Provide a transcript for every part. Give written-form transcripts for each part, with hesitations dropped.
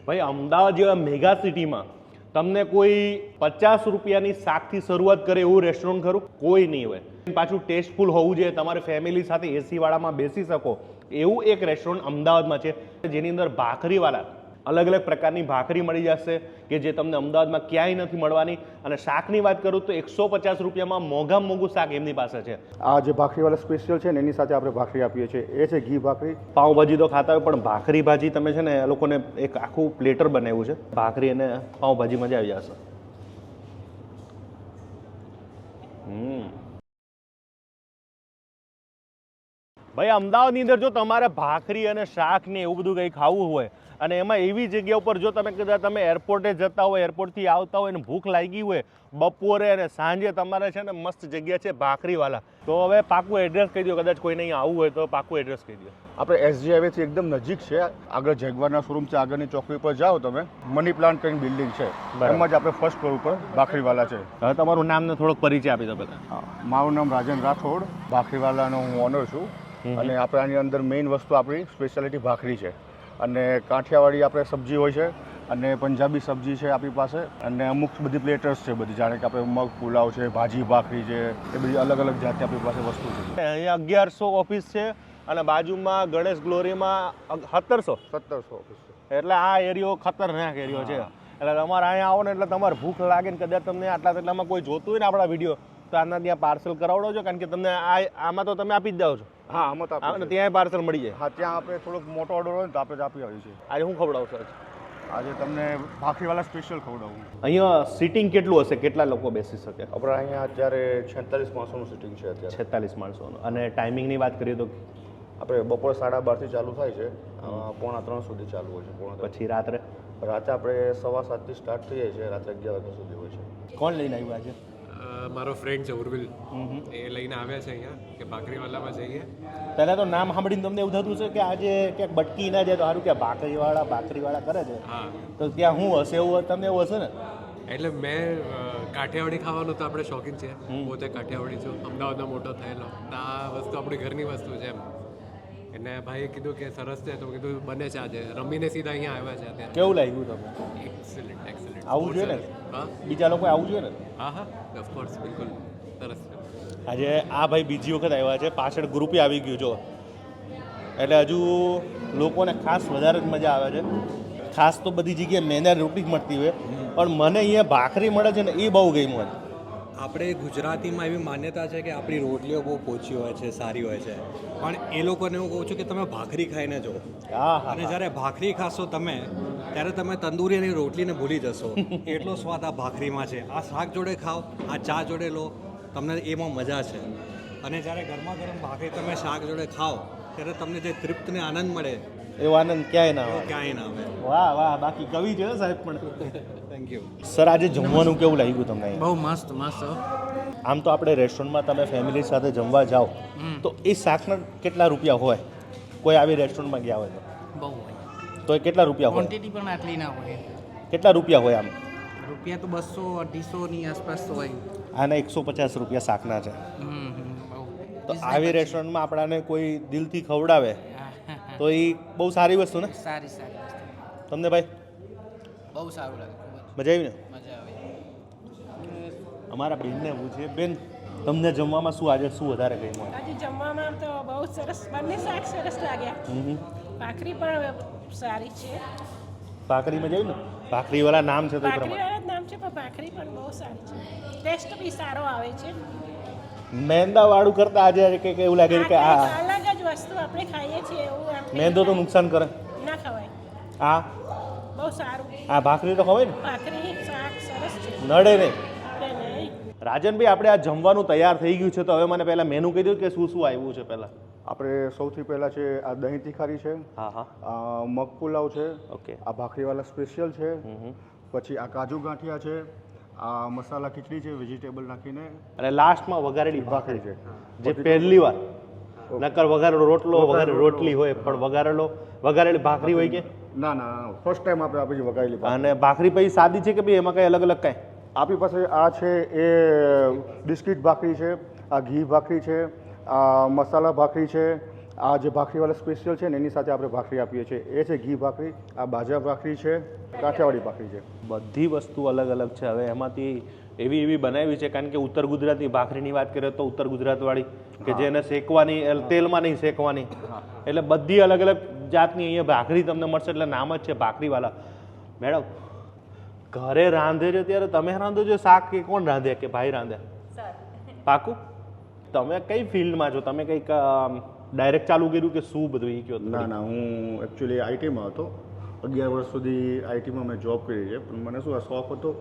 ભાઈ અમદાવાદ જેવા મેગા સિટીમાં તમને કોઈ 50 રૂપિયાની શાકથી શરૂઆત કરે એવું રેસ્ટોરન્ટ ખરું? કોઈ નહીં હોય. પાછું ટેસ્ટફુલ હોવું જોઈએ, તમારે ફેમિલી સાથે એસી વાળામાં બેસી શકો એવું એક રેસ્ટોરન્ટ અમદાવાદમાં છે, જેની અંદર ભાખરીવાળા અલગ અલગ પ્રકારની ભાખરી મળી જશે કે જે તમને અમદાવાદમાં ક્યાંય નથી મળવાની. અને શાકની વાત કરું તો 150 રૂપિયામાં મોંઘામાં મોંઘું શાક એમની પાસે છે. આ જે ભાખરીવાળા સ્પેશિયલ છે ને એની સાથે આપણે ભાખરી આપીએ છીએ, એ છે ઘી ભાખરી. પાઉંભાજી તો ખાતા હોય પણ ભાખરી ભાજી તમે છે ને એ લોકોને એક આખું પ્લેટર બનાવ્યું છે. ભાખરી અને પાઉંભાજી મજા આવી જશે. ભાઈ અમદાવાદની અંદર જો તમારે ભાખરી અને શાક ને એવું બધું કંઈ ખાવું હોય અને એમાં એવી જગ્યા ઉપર જો તમે એરપોર્ટે જતા હોય, એરપોર્ટથી આવતા હોય અને ભૂખ લાગી હોય બપોરે અને સાંજે, તમારે છે ને મસ્ત જગ્યા છે ભાખરીવાળા. તો હવે પાકું એડ્રેસ કહી દો, કદાચ કોઈને અહીં આવવું હોય તો પાકું એડ્રેસ કહી દો. આપણે એસજી હાઈવેથી એકદમ નજીક છે, આગળ જેગવારના શોરૂમ છે, આગળની ચોકડી પર જાઓ તમે, મની પ્લાન્ટ કરીને બિલ્ડિંગ છે, એમાં જ આપણે ફર્સ્ટ ફ્લોર ઉપર ભાખરીવાળા છે. હવે તમારું નામ ને થોડોક પરિચય આપી દો પહેલાં. હા, મારું નામ રાજન રાઠોડ, ભાખરીવાળાનો હું ઓનર છું. અને આપણે આની અંદર મેઇન વસ્તુ આપણી સ્પેશિયાલિટી ભાખરી છે, અને કાઠિયાવાડી આપણે સબ્જી હોય છે, અને પંજાબી સબ્જી છે આપણી પાસે, અને અમુક બધી પ્લેટર્સ છે બધી, જાણે કે આપણે મગ પુલાવ છે, ભાજી ભાખરી છે, એ બધી અલગ અલગ જાતની આપણી પાસે વસ્તુ છે. અહીંયા 1100 ઓફિસ છે અને બાજુમાં ગણેશ ગ્લોરીમાં 1700 ઓફિસ છે. એટલે આ એરિયો ખતરનાક એરિયો છે. એટલે તમારે અહીંયા આવો ને એટલે તમારે ભૂખ લાગે ને કદાચ તમને આટલામાં કોઈ જોતું હોય ને આપણા વિડીયો તો આના ત્યાં પાર્સલ કરાવડો છો, કારણ કે તમને આમાં તો તમે આપી જ જાઓ છો. હા, આમાં તો ત્યાં પાર્સલ મળી જાય. હા, ત્યાં આપણે થોડોક મોટો ઓર્ડર હોય ને તો આપણે આપી આવીએ છીએ. આજે હું ખવડાવશો? આજે તમને ભાખરીવાળા સ્પેશિયલ ખવડાવું. અહીંયા સીટિંગ કેટલું હશે, કેટલા લોકો બેસી શકે? આપણે અહીંયા અત્યારે 46 માણસોનું સિટિંગ છે અત્યારે. 46 માણસોનું. અને ટાઈમિંગની વાત કરીએ તો આપણે બપોર 12:30 ચાલુ થાય છે, 2:45 સુધી ચાલુ હોય છે. પછી રાત્રે આપણે 7:15 સ્ટાર્ટ થઈ જાય છે, રાત્રે 11 વાગ્યા સુધી હોય છે. કોણ લઈને આવ્યા છે? મારો ફ્રેન્ડ છે ઉર્વિલ, એ લઈને આવ્યા છે અહીંયા કે ભાખરીવાલામાં જઈએ. પહેલાં તો નામ સાંભળીને તમને એવું થતું છે કે આજે ક્યાંક બટકી ના જાય તો સારું, કે ભાખરીવાળા કરે છે. હા, તો ત્યાં શું હશે એવું તમને એવું હશે ને? એટલે મેં કાઠિયાવાડી ખાવાનું તો આપણે શોખીન છે, પોતે કાઠિયાવાડી છું, અમદાવાદનો મોટો થયેલો. આ વસ્તુ આપણી ઘરની વસ્તુ છે એમ. એને ભાઈએ કીધું કે સરસ છે, તો કીધું બને છે. આજે રમીને સીધા અહીંયા આવ્યા છે અત્યારે. કેવું લાગ્યું તમને? એક્સેલન્ટ. આવું જોઈએ ને? હા, બીજા લોકો આવું જોઈએ ને? હા હા, ઓફકોર્સ, બિલકુલ સરસ છે. આજે આ ભાઈ બીજી વખત આવ્યા છે, પાછળ ગ્રુપે આવી ગયું જો, એટલે હજુ લોકોને ખાસ વધારે જ મજા આવે છે. ખાસ તો બધી જગ્યાએ મેંદા રોટી જ મળતી હોય, પણ મને અહીંયા ભાખરી મળે છે ને એ બહુ ગમ્યું. આપણે ગુજરાતીમાં એવી માન્યતા છે કે આપણી રોટલીઓ બહુ પોચી હોય છે, સારી હોય છે, પણ એ લોકોને હું કહું છું કે તમે ભાખરી ખાઈને જુઓ. અને જ્યારે ભાખરી ખાશો તમે, ત્યારે તમે તંદૂરી અને રોટલીને ભૂલી જશો. એટલો સ્વાદ આ ભાખરીમાં છે. આ શાક જોડે ખાઓ, આ ચા જોડે લો, તમને એમાં મજા છે. અને જ્યારે ગરમા ગરમ ભાખરી તમે શાક જોડે ખાઓ ત્યારે તમને જે તૃપ્તને આનંદ મળે એવો આનંદ ક્યાંય ના આવે. ક્યાંય ના આવે. વાહ વાહ, બાકી કવિ છે સાહેબ પણ. થેન્ક યુ સર, આજે જમવાનું કેવું લાગ્યું તમને? બહુ મસ્ત મસ્ત. આમ તો આપણે રેસ્ટોરન્ટમાં તમે ફેમિલી સાથે જમવા જાઓ તો એ શાકના કેટલા રૂપિયા હોય? કોઈ આવી રેસ્ટોરન્ટમાં ગયા હોય બહુ હોય તો એ કેટલા રૂપિયા હોય? ક્વોન્ટિટી પણ આટલી ના હોય. કેટલા રૂપિયા હોય આમ? રૂપિયા તો 200-250 ની આસપાસ તો હોય. આના 150 રૂપિયા શાકના છે. બહુ. તો આવી રેસ્ટોરન્ટમાં આપણાને કોઈ દિલથી ખવડાવે તો એ બહુ સારી વસ્તુ ને? સારી વસ્તુ. તમને ભાઈ બહુ સારું લાગે. મજા આવી ને? મજા આવે. અમારા બેનને પૂછીએ, બેન તમને જમવામાં શું આજે શું વધારે ગમ્યું? આજે જમવામાં તો બહુ સરસ, બંને શાક સરસ લાગ્યા. ભાખરી પણ સારી છે. ભાખરી મજા આવી ને? ભાખરીવાળા નામ છે તો એ પ્રમાણે ભાખરીવાળા જ નામ છે, પણ ભાખરી પણ બહુ સારી છે. ટેસ્ટ બી સારો આવે છે. મેંદા વાળું કરતા આજે કંઈક એવું લાગે છે કે આ અલગ જ વસ્તુ આપણે ખાઈએ છીએ એવું. મેંદો તો નુકસાન કરે ના ખવાય. આ બહુ સારું. આ ભાખરી તો ખવાય ને? ભાખરી શાક સરસ છે. નડે નહીં. આપણે નહીં. રાજનભાઈ, આપણે આ જમવાનું તૈયાર થઈ ગયું છે, તો હવે મને પહેલાં મેનુ કહી દો કે શું શું આવ્યું છે પહેલાં. આપણે સૌથી પહેલાં છે આ દહીં તીખારી છે, હા હા, આ મગ પુલાવ છે, ઓકે, આ ભાખરીવાળા સ્પેશિયલ છે, પછી આ કાજુ ગાંઠિયા છે, આ મસાલા ખીચડી છે વેજીટેબલ નાખીને, અને લાસ્ટમાં વઘારેલી ભાખરી છે જે પહેલી વાર. નકર વઘારેલો રોટલો, વઘારેલી રોટલી હોય, પણ વઘારેલી ભાખરી હોય કે ના ના, ફર્સ્ટ ટાઈમ આપણે આપી વઘારેલી. અને ભાખરી પછી સાદી છે કે ભાઈ એમાં કઈ અલગ અલગ કઈ? આપણી પાસે આ છે એ બિસ્કિટ ભાખરી છે, આ ઘી ભાખરી છે, આ મસાલા ભાખરી છે, આ જે ભાખરીવાળા સ્પેશિયલ છે ને એની સાથે આપણે ભાખરી આપીએ છીએ એ છે ઘી ભાખરી, આ બાજા ભાખરી છે, કાઠિયાવાડી ભાખરી છે. બધી વસ્તુ અલગ અલગ છે. હવે એમાંથી એવી બનાવી છે, કારણ કે ઉત્તર ગુજરાતી ભાખરીની વાત કરીએ તો ઉત્તર ગુજરાતવાળી કે જેને શેકવાની તેલમાં નહીં શેકવાની, એટલે બધી અલગ અલગ જાતની અહીંયા ભાખરી તમને મળશે. એટલે નામ જ છે ભાખરીવાલા. મેડમ ઘરે રાંધે છે ત્યારે તમે રાંધો છો શાક કે કોણ રાંધે કે ભાઈ રાંધે? પાકું? તમે કઈ ફિલ્ડમાં છો? તમે કંઈક ડાયરેક્ટ ચાલુ કર્યું કે શું બધું એ કહો? ના હું એકચ્યુઅલી આઈટીમાં હતો, 11 વર્ષ સુધી આઈટીમાં મેં જોબ કરી છે, પણ મને શું આ શોખ હતો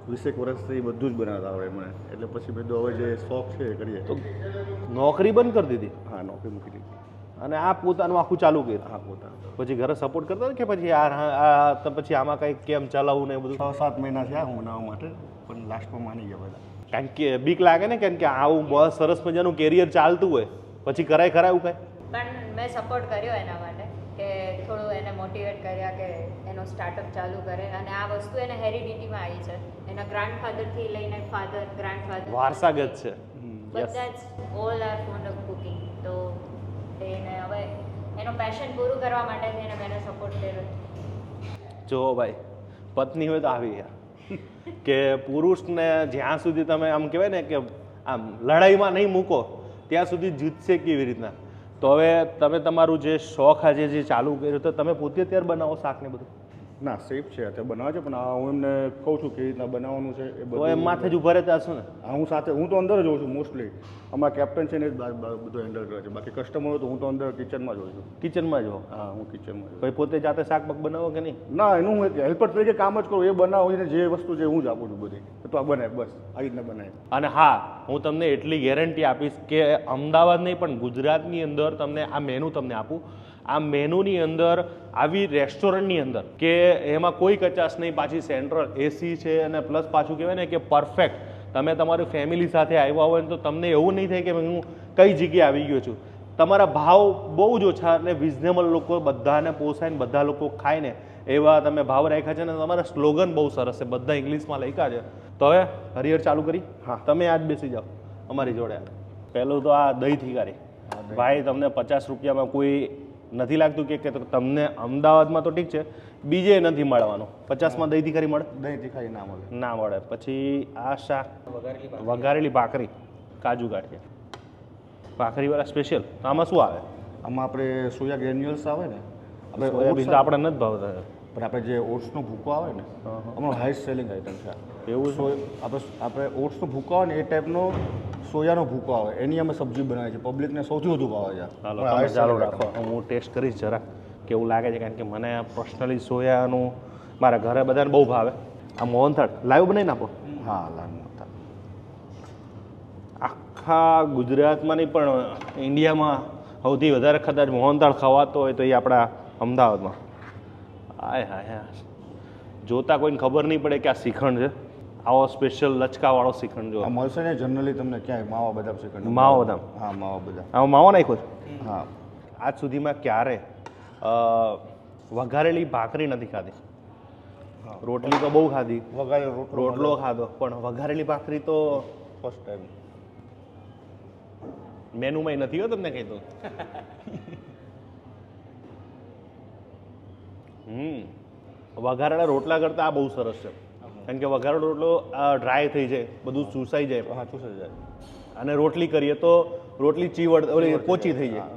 20 વર્ષથી બધું જ બનાવતા આવડે મને, એટલે પછી મેં હવે જે શોખ છે એ કરીએ. તો નોકરી બંધ કરી દીધી? હા, નોકરી મૂકી દીધી અને આ પોતાનું આખું ચાલુ કર્યું? હા, પોતાનું. પછી ઘરે સપોર્ટ કરતા કે પછી આ તો પછી આમાં કંઈક કેમ ચલાવવું ને એ બધું? 6-7 મહિના થયા હું બનાવવા માટે, પણ લાસ્ટમાં માની ગયા બધા. કારણ કે બીક લાગે ને, કારણ કે આવું બહુ સરસ મજાનું કેરિયર ચાલતું હોય પછી કરાય ખરાયું કાંઈ? પણ મેં સપોર્ટ કર્યો એના માટે કે થોડું એને મોટિવેટ કર્યા કે એનો સ્ટાર્ટઅપ ચાલુ કરે. અને આ વસ્તુ એને હેરિડિટીમાં આવી છે, એના ગ્રાન્ડફાધરથી લઈને ફાધર, ગ્રાન્ડફાધર, વારસાગત છે. બધા જ all are found of cooking. તો એને હવે એનો પેશન પૂરું કરવા માટે થઈને મેં એને સપોર્ટ કર્યો. જો ભાઈ પત્ની હોય તો આવી યાર કે પુરુષને જ્યાં સુધી તમે આમ કહેવાય ને કે આમ લડાઈમાં નહીં મૂકો ત્યાં સુધી જીતશે કેવી રીતના? તો હવે તમે તમારું જે શોખ આજે જે ચાલુ કર્યું તો તમે પોતે અત્યારે બનાવો શાક ને બધું? ના, સેફ છે અત્યારે બનાવે છે, પણ હું એમને કહું છું કે રીતના બનાવવાનું છે એ તો એમ માથે જ ઉભા રહેતા હશો ને? હા, હું તો અંદર જ હોઉં છું મોસ્ટલી. અમારા કેપ્ટન છે ને બધું હેન્ડલ કરે છે, બાકી કસ્ટમર હોય તો હું તો અંદર કિચનમાં જ હોઉં છું. કિચનમાં જ હો? હા, હું કિચનમાં જ. ભાઈ પોતે જાતે શાક બાક બનાવો કે નહીં? ના, એનું હું હેલ્પર તરીકે કામ જ કરું, એ બનાવો એને જે વસ્તુ છે હું જ આપું છું બધી, તો આ બનાવે બસ આવી રીતના બનાવે. અને હા, હું તમને એટલી ગેરંટી આપીશ કે અમદાવાદ નહીં પણ ગુજરાતની અંદર તમને આ મેનુ તમને આપું. આ મેનુની અંદર આવી રેસ્ટોરન્ટની અંદર કે એમાં કોઈ કચાશ નહીં, પાછી સેન્ટ્રલ એસી છે અને પ્લસ પાછું કહેવાય ને કે પરફેક્ટ. તમે તમારી ફેમિલી સાથે આવ્યા હોય ને તો તમને એવું નહીં થાય કે હું કઈ જગ્યાએ આવી ગયો છું. તમારા ભાવ બહુ જ ઓછા અને રિઝનેબલ, લોકો બધાને પોસાય ને બધા લોકો ખાય ને એવા તમે ભાવ રાખ્યા છે. ને તમારા સ્લોગન બહુ સરસ છે, બધા ઇંગ્લિશમાં લખ્યા છે. તો હવે હરિહર ચાલુ કરી? હા, તમે આજ બેસી જાઓ અમારી જોડે. પહેલું તો આ દહીં થીકારી. ભાઈ તમને 50 રૂપિયામાં કોઈ નથી લાગતું કે તમને અમદાવાદમાં તો ઠીક છે, બીજે નથી મળવાનું, 50માં દહીં તીખારી મળે? દહીં તીખારી ના મળે. ના મળે. પછી આ શાક વઘારેલી ભાખરી, કાજુ ગાંઠિયા, ભાખરીવાળા સ્પેશિયલ. આમાં શું આવે? આમાં આપણે સોયા ગ્રેન્યુલ્સ આવે ને, આપણે સોયાબીન તો આપણે નથી ભાવતા, પણ આપણે જે ઓટ્સનો ભૂકો આવે ને અમારો હાઈએસ્ટ સેલિંગ આઈટમ છે. એવું છે? આપણે ઓટ્સનો ભૂકો આવે ને એ ટાઈપનો સોયાનો ભૂકો આવે, એની અમે સબ્જી બનાવી છે, પબ્લિકને સૌથી વધુ ભાવે છે. હાલો તમે ચાલુ રાખો, હું ટેસ્ટ કરીશ જરા કેવું લાગે છે, કારણ કે મને પર્સનલી સોયાનું મારા ઘરે બધાને બહુ ભાવે. આ મોહનથાળ લાઈવ બનાવીને આપો? હા, લાઈવ. આખા ગુજરાતમાં નહીં પણ ઇન્ડિયામાં સૌથી વધારે કદાચ મોહનથાળ ખવાતો હોય તો એ આપણા અમદાવાદમાં. હાય હાય, જોતા કોઈને ખબર નહીં પડે કે આ શ્રીખંડ છે. આવો સ્પેશિયલ લચકાવાળો શ્રીખંડ જો મળશે ને જનરલી તમને ક્યાંય માવા બદામ શ્રીખંડ. માવો બદામ? હા, માવા બદામ. આમાં માવો નાખ્યો છે? હા. આજ સુધીમાં ક્યારે વઘારેલી ભાખરી નથી ખાધી. રોટલી તો બહુ ખાધી, રોટલો ખાધો, પણ વઘારેલી ભાખરી તો ફર્સ્ટ ટાઈમ. મેનુમાં નથી હો, તમને કહી દઉં. વઘારેલા રોટલા કરતાં આ બહુ સરસ છે, કારણ કે વઘારેલો રોટલો ડ્રાય થઈ જાય, બધું ચૂસાઈ જાય. હા, ચૂસાઈ જાય. અને રોટલી કરીએ તો રોટલી ચીવડ ઓલી પોચી થઈ જાય.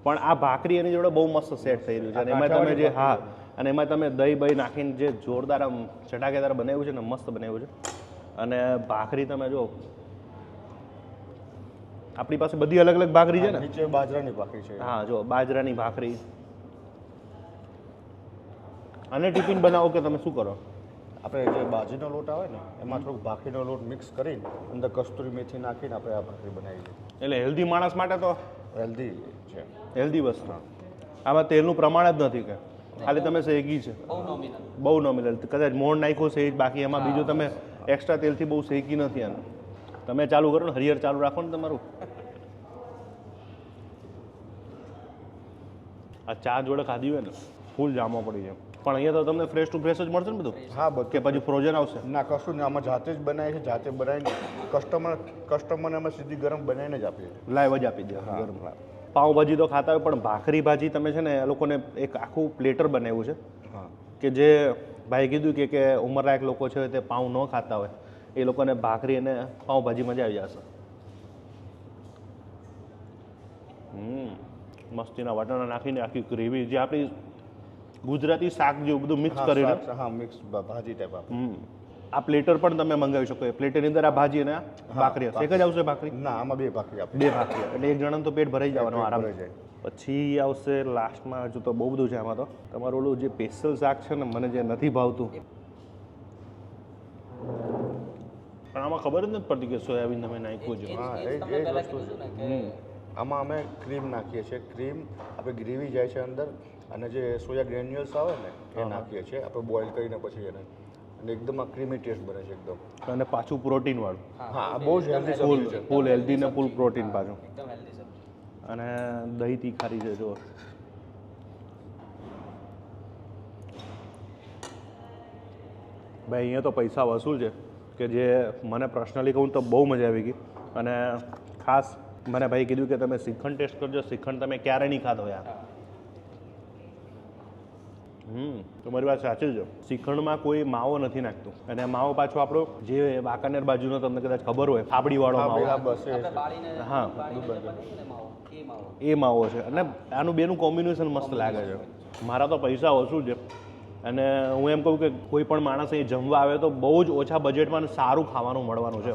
પણ આ ભાખરી એની જોડે બહુ મસ્ત સેટ થઈ રહ્યું છે. અને એમાં તમે જે હા, અને એમાં તમે દહીં બહીં નાખીને જે જોરદાર આમ ચટાકેદાર બનાવ્યું છે ને, મસ્ત બનાવ્યું છે. અને ભાખરી તમે જો, આપણી પાસે બધી અલગ અલગ ભાખરી છે ને. નીચે બાજરાની ભાખરી છે. હા, જો બાજરાની ભાખરી. અને ટિફિન બનાવો કે તમે શું કરો? આપણે જે બાજરીનો લોટ આવે ને એમાં થોડુંક ભાખરીનો લોટ મિક્સ કરીને અંદર કસ્તુરી મેથી નાખીને આપણે આ ભાખરી બનાવી છે. એટલે હેલ્ધી માણસ માટે તો હેલ્ધી છે, હેલ્ધી વસ્તુ. આમાં તેલનું પ્રમાણ જ નથી કે ખાલી તમે શેકી છે, બહુ નોમિનલ. કદાચ મોણ નાખ્યો છે જ, બાકી એમાં બીજું તમે એક્સ્ટ્રા તેલથી બહુ શેકી નથી. આને તમે ચાલુ કરો ને, હરિહર ચાલુ રાખો ને તમારું. આ ચા જોડે ખાધી હોય ને ફૂલ જામો પડી જાય. પણ અહીંયા તો તમને ફ્રેશ ટુ ફ્રેશ જ મળશે ને બધું? હા, બધું. કે પછી ફ્રોઝન આવશે? ના, કશું નહીં. આમાં જાતે જ બનાવીએ છીએ, જાતે બનાવીને કસ્ટમરને અમે સીધી ગરમ બનાવીને જ આપીએ. લાઈવ જ આપી દે. હા, ગરમ. પાઉંભાજી તો ખાતા હોય પણ ભાખરી ભાજી તમે છે ને એ લોકોને એક આખું પ્લેટર બનાવ્યું છે હા કે જે ભાઈ કીધું કે ઉંમરલાયક લોકો છે તે પાઉં ન ખાતા હોય એ લોકોને ભાખરી અને પાઉંભાજી મજા આવી જશે. મસ્તીના વટાણા નાખીને આખી ગ્રેવી જે આપણી ગુજરાતી શાક જેવું બધું મિક્સ કરીને હા મિક્સ ભાજી ટાઈપ આપે. આ પ્લેટર પણ તમે મંગાવી શકો. એ પ્લેટરની અંદર આ ભાજી અને આ ભાખરી હશે. એક જ આવશે ભાખરી? ના આમાં 2 ભાખરી આપે. 2 ભાખરી એટલે એક જણાનું તો પેટ ભરાઈ જવાનું આરામ. ભરાઈ જાય. પછી આવશે લાસ્ટમાં, હજુ તો બહુ બધું છે આમાં તો. તમારું ઓલું જે સ્પેશિયલ શાક છે ને મને જે નથી ભાવતું, પણ આમાં ખબર જ નથી પડતી કે સોયાબીન તમે નાખ્યું છે. હા એ જ વસ્તુ છે. આમાં અમે ક્રીમ નાખીએ છીએ. ક્રીમ આપણે ગ્રેવી જાય છે અંદર અને જે સોયા ગ્રેન્યુલ્સ આવે ને એ નાખીએ છીએ આપણે બોઇલ કરીને પછી એને, અને એકદમ આ ક્રીમી ટેસ્ટ બને છે એકદમ. અને પાછું પ્રોટીન વાળું. હા આ બહુ જ હેલ્ધી ફૂલ સબ્જી છે. ફૂલ હેલ્ધી ને ફૂલ પ્રોટીન પાછું. એકદમ હેલ્ધી સબ્જી. અને દહીં તીખારી છે જો. ભાઈ અહીંયા તો પૈસા વસૂલ છે કે જે મને પર્સનલી કહું તો બહુ મજા આવી ગઈ. અને ખાસ મને ભાઈ કીધું કે તમે શ્રીખંડ ટેસ્ટ કરજો. શ્રીખંડ તમે ક્યારે નહીં ખાધો યાર. તમારી વાત સાચી છે. શ્રીખંડમાં કોઈ માવો નથી નાખતું. અને માવો પાછો આપણો જે વાંકાનેર બાજુનો તમને કદાચ ખબર હોય ફાબડીવાળો માવો. બસ એ આપણે બાળીને હા. બાળીને બને ને માવો, એ માવો. એ માવો છે. અને આનું બેનું કોમ્બિનેશન મસ્ત લાગે છે. મારા તો પૈસા વસૂલ છે. અને હું એમ કહું કે કોઈ પણ માણસ અહીં જમવા આવે તો બહુ જ ઓછા બજેટમાં સારું ખાવાનું મળવાનું છે.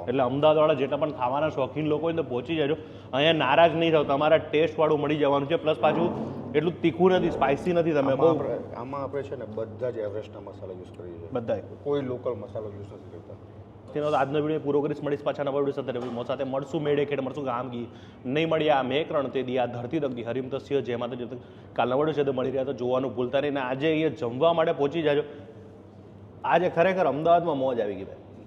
એટલે અમદાવાદવાળા જેટલા પણ ખાવાના શોખીન લોકો હોય તો પહોંચી જજો. અહીંયા નારાજ નહીં થાવ. તમારા ટેસ્ટવાળું મળી જવાનું છે. પ્લસ પાછું એટલું તીખું નથી, સ્પાઇસી નથી. તમે બહુ આમાં આપણે છે ને બધા જ એવરેસ્ટના મસાલા યુઝ કરીએ છીએ. બધાય કોઈ લોકલ મસાલો યુઝ નથી કરતા. તેનો તો આજનો વિડીયો પૂરો કરીશ. મળીશ પાછા નવા વિડીયો સાથે. સાથે મળશું મેળે ખેડ, મળશું ગામ ગી નહીં મળ્યા મેં રણ તે દી આ ધરતી દગી હરિમ તસ્ય જે માતા જતું કાલ નવડો છે તો મળી રહ્યા તો જોવાનું ભૂલતા નહીં. ને આજે અહીંયા જમવા માટે પહોંચી જાજો. આજે ખરેખર અમદાવાદમાં મોજ આવી ગઈ ભાઈ.